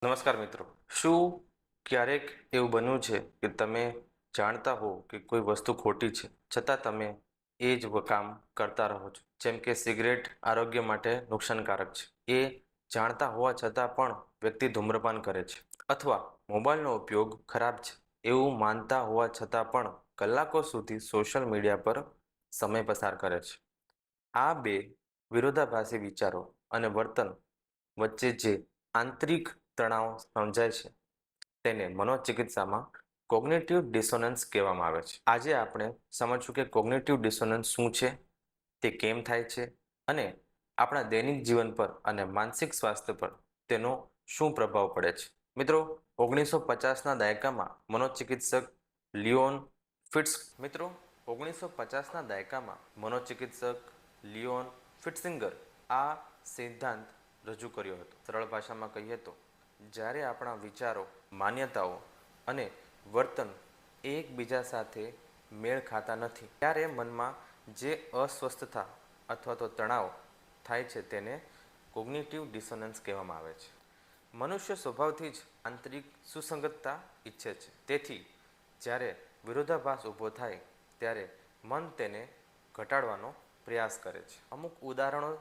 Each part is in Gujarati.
નમસ્કાર મિત્રો, શું ક્યારેક એવું બન્યું છે કે તમે જાણતા હો કે કોઈ વસ્તુ ખોટી છે છતાં તમે એ જ કામ કરતા રહો છો? જેમ કે સિગરેટ આરોગ્ય માટે નુકસાનકારક છે, એ જાણતા હોવા છતાં પણ વ્યક્તિ ધૂમ્રપાન કરે છે. અથવા મોબાઈલનો ઉપયોગ ખરાબ છે એવું માનતા હોવા છતાં પણ કલાકો સુધી સોશિયલ મીડિયા પર સમય પસાર કરે છે. આ બે વિરોધાભાસી વિચારો અને વર્તન વચ્ચે જે આંતરિક તણાવ સમજાય છે તેને મનોચિકિત્સામાં કોગ્નિટિવ ડિસોનન્સ કહેવામાં આવે છે. આજે આપણે સમજશું કે કોગ્નિટિવ ડિસોનન્સ શું છે, તે કેમ થાય છે અને આપણા દૈનિક જીવન પર અને માનસિક સ્વાસ્થ્ય પર તેનો શું પ્રભાવ પડે છે. મિત્રો, 1950ના દાયકામાં મનોચિકિત્સક લિયોન ફિટ્સ મિત્રો 1950ના દાયકામાં મનોચિકિત્સક લિયોન ફિટ્સિંગર આ સિદ્ધાંત રજૂ કર્યો હતો. સરળ ભાષામાં કહીએ તો, જ્યારે આપણા વિચારો, માન્યતાઓ અને વર્તન એકબીજા સાથે મેળ ખાતા નથી ત્યારે મનમાં જે અસ્વસ્થતા અથવા તો તણાવ થાય છે તેને કોગ્નિટિવ ડિસોનન્સ કહેવામાં આવે છે. મનુષ્ય સ્વભાવથી જ આંતરિક સુસંગતતા ઈચ્છે છે. તેથી જ્યારે વિરોધાભાસ ઊભો થાય ત્યારે મન તેને ઘટાડવાનો પ્રયાસ કરે છે. અમુક ઉદાહરણો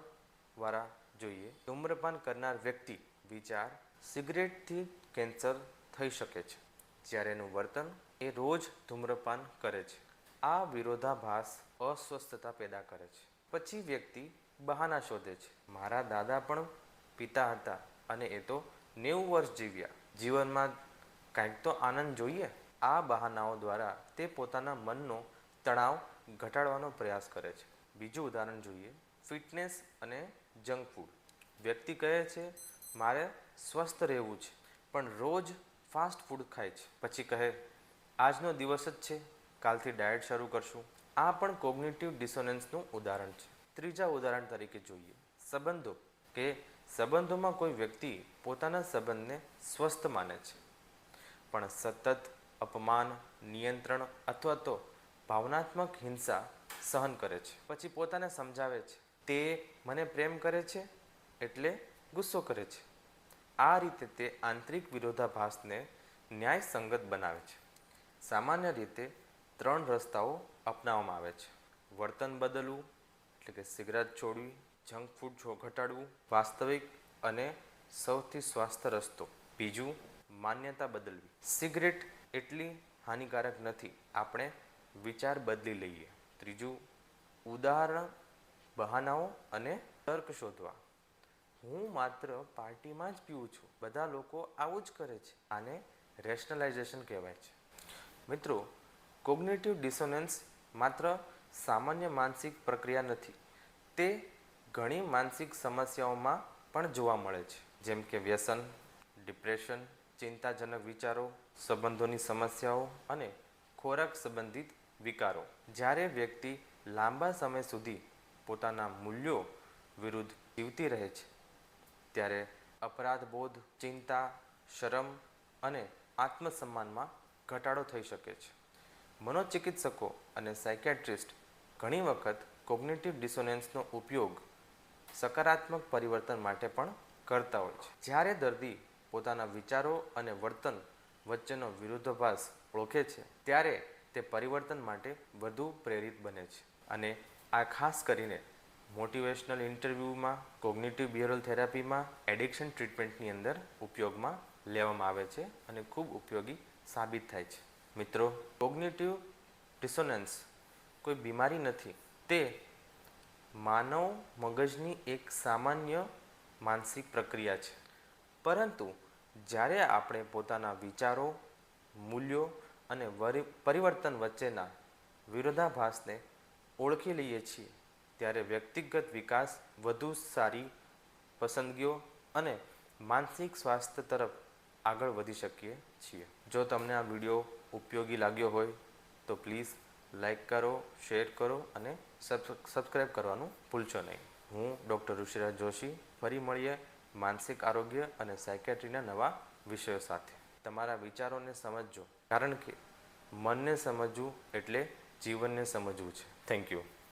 વાળા જોઈએ. ધૂમ્રપાન કરનાર વ્યક્તિ વિચાર, સિગરેટથી કેન્સર થઈ શકે છે, જ્યારે એનું વર્તન એ રોજ ધૂમ્રપાન કરે છે. આ વિરોધાભાસ અસ્વસ્થતા પેદા કરે છે. પછી વ્યક્તિ બહાના શોધે છે. મારા દાદા પણ પિતા હતા અને એ તો 90 વર્ષ જીવ્યા. જીવનમાં કાંઈક તો આનંદ જોઈએ. આ બહાનાઓ દ્વારા તે પોતાના મનનો તણાવ ઘટાડવાનો પ્રયાસ કરે છે. બીજું ઉદાહરણ જોઈએ. ફિટનેસ અને જંક ફૂડ. વ્યક્તિ કહે છે, મારે સ્વસ્થ રહેવું છે, પણ રોજ ફાસ્ટ ફૂડ ખાય છે. પછી કહે, આજનો દિવસ જ છે, કાલથી ડાયટ શરૂ કરશું. આ પણ કોગ્નિટિવ ડિસોનન્સનું ઉદાહરણ છે. ત્રીજા ઉદાહરણ તરીકે જોઈએ. સંબંધો કે સંબંધોમાં કોઈ વ્યક્તિ પોતાના સંબંધને સ્વસ્થ માને છે, પણ સતત અપમાન, નિયંત્રણ અથવા તો ભાવનાત્મક હિંસા સહન કરે છે. પછી પોતાને સમજાવે છે, તે મને પ્રેમ કરે છે એટલે ગુસ્સો કરે છે. આ રીતે તે આંતરિક વિરોધાભાસને ન્યાયસંગત બનાવે છે. સામાન્ય રીતે 3 રસ્તાઓ અપનાવવામાં આવે છે. વર્તન બદલવું એટલે કે સિગરેટ છોડવી, જંક ફૂડ ઘટાડવું, વાસ્તવિક અને સૌથી સ્વાસ્થ્ય રસ્તો. બીજું, માન્યતા બદલવી. સિગરેટ એટલી હાનિકારક નથી, આપણે વિચાર બદલી લઈએ. ત્રીજું, ઉદાહરણ, બહાનાઓ અને તર્ક શોધવા. હું માત્ર પાર્ટીમાં જ પીવું છું, બધા લોકો આવું જ કરે છે. આને રેશનલાઇઝેશન કહેવાય છે. મિત્રો, કોગ્નિટિવ ડિસોનન્સ માત્ર સામાન્ય માનસિક પ્રક્રિયા નથી, તે ઘણી માનસિક સમસ્યાઓમાં પણ જોવા મળે છે. જેમ કે વ્યસન, ડિપ્રેશન, ચિંતાજનક વિચારો, સંબંધોની સમસ્યાઓ અને ખોરાક સંબંધિત વિકારો. જ્યારે વ્યક્તિ લાંબા સમય સુધી પોતાના મૂલ્યો વિરુદ્ધ જીવતી રહે છે ત્યારે અપરાધબોધ, ચિંતા, શરમ અને આત્મસન્માનમાં ઘટાડો થઈ શકે છે. મનોચિકિત્સકો અને સાયકિયાટ્રિસ્ટ ઘણી વખત કોગ્નિટિવ ડિસોનન્સનો ઉપયોગ સકારાત્મક પરિવર્તન માટે પણ કરતા હોય છે. જ્યારે દર્દી પોતાના વિચારો અને વર્તન વચ્ચેનો વિરોધાભાસ ઓળખે છે ત્યારે તે પરિવર્તન માટે વધુ પ્રેરિત બને છે. અને આ ખાસ કરીને મોટિવેશનલ ઇન્ટરવ્યૂમાં, કોગ્નિટિવ બિહેવિયરલ થેરાપીમાં, એડિક્શન ટ્રીટમેન્ટની અંદર ઉપયોગમાં લેવામાં આવે છે અને ખૂબ ઉપયોગી સાબિત થાય છે. મિત્રો, કોગ્નિટિવ ડિસોનન્સ કોઈ બીમારી નથી, તે માનવ મગજની એક સામાન્ય માનસિક પ્રક્રિયા છે. પરંતુ જ્યારે આપણે પોતાના વિચારો, મૂલ્યો અને પરિવર્તન વચ્ચેના વિરોધાભાસને ઓળખી લઈએ છીએ ત્યારે વ્યક્તિગત વિકાસ, વધુ સારી પસંદગીઓ અને માનસિક સ્વાસ્થ્ય તરફ આગળ વધી શકીએ છીએ. જો તમને આ વિડીયો ઉપયોગી લાગ્યો હોય તો પ્લીઝ લાઈક કરો, શેર કરો અને સબસ્ક્રાઈબ કરવાનું ભૂલશો નહીં. હું ડૉક્ટર ઋષિરાજ જોશી. ફરી મળીએ માનસિક આરોગ્ય અને સાયકિયાટ્રીના નવા વિષયો સાથે. તમારા વિચારોને સમજજો, કારણ કે મનને સમજવું એટલે જીવનને સમજવું છે. Thank you.